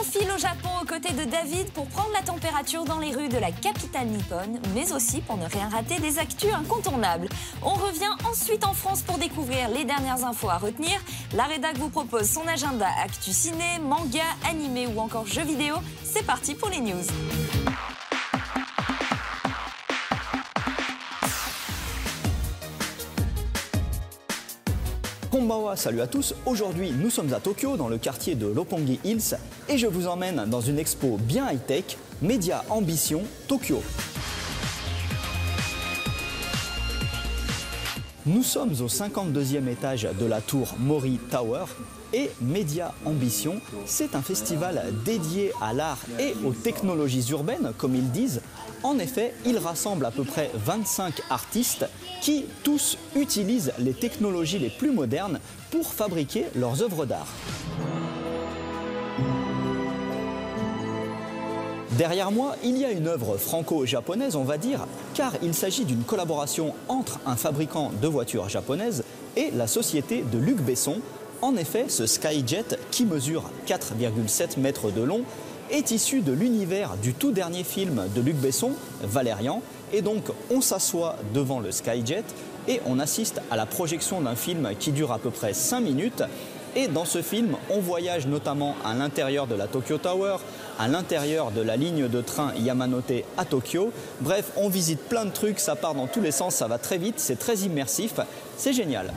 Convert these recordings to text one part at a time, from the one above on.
file au Japon aux côtés de David pour prendre la température dans les rues de la capitale nippone, mais aussi pour ne rien rater des actus incontournables. On revient ensuite en France pour découvrir les dernières infos à retenir. La rédac vous propose son agenda actu ciné, manga, animé ou encore jeux vidéo. C'est parti pour les news. Konbanwa, salut à tous. Aujourd'hui, nous sommes à Tokyo, dans le quartier de Roppongi Hills, et je vous emmène dans une expo bien high-tech, Média Ambition Tokyo. Nous sommes au 52e étage de la tour Mori Tower et Média Ambition, c'est un festival dédié à l'art et aux technologies urbaines, comme ils disent. En effet, il rassemble à peu près 25 artistes qui tous utilisent les technologies les plus modernes pour fabriquer leurs œuvres d'art. Derrière moi, il y a une œuvre franco-japonaise, on va dire, car il s'agit d'une collaboration entre un fabricant de voitures japonaises et la société de Luc Besson. En effet, ce Skyjet, qui mesure 4,7 mètres de long, est issu de l'univers du tout dernier film de Luc Besson, Valérian. Et donc, on s'assoit devant le Skyjet et on assiste à la projection d'un film qui dure à peu près 5 minutes. Et dans ce film, on voyage notamment à l'intérieur de la Tokyo Tower, à l'intérieur de la ligne de train Yamanote à Tokyo. Bref, on visite plein de trucs, ça part dans tous les sens, ça va très vite, c'est très immersif, c'est génial.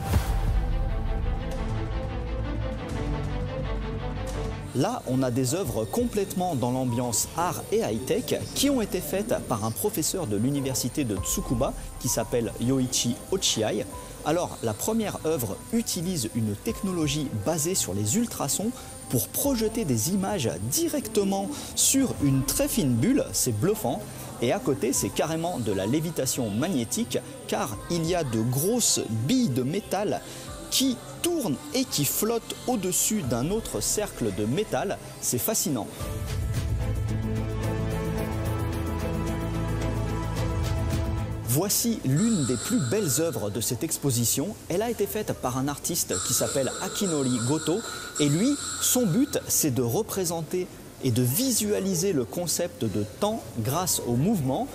Là, on a des œuvres complètement dans l'ambiance art et high-tech qui ont été faites par un professeur de l'université de Tsukuba qui s'appelle Yoichi Ochiai. Alors, la première œuvre utilise une technologie basée sur les ultrasons pour projeter des images directement sur une très fine bulle, c'est bluffant. Et à côté, c'est carrément de la lévitation magnétique car il y a de grosses billes de métal qui tournent et qui flottent au-dessus d'un autre cercle de métal. C'est fascinant. Voici l'une des plus belles œuvres de cette exposition. Elle a été faite par un artiste qui s'appelle Akinori Goto. Et lui, son but, c'est de représenter et de visualiser le concept de temps grâce au mouvement.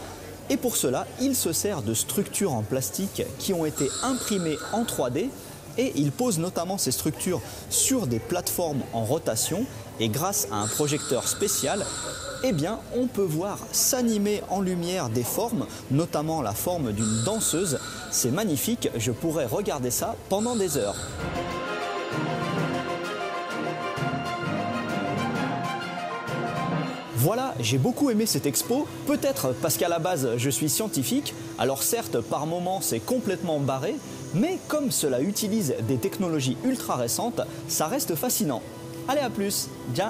Et pour cela, il se sert de structures en plastique qui ont été imprimées en 3D. Et il pose notamment ces structures sur des plateformes en rotation. Et grâce à un projecteur spécial, eh bien, on peut voir s'animer en lumière des formes, notamment la forme d'une danseuse. C'est magnifique, je pourrais regarder ça pendant des heures. Voilà, j'ai beaucoup aimé cette expo, peut-être parce qu'à la base je suis scientifique, alors certes par moments c'est complètement barré, mais comme cela utilise des technologies ultra récentes, ça reste fascinant. Allez, à plus, ciao.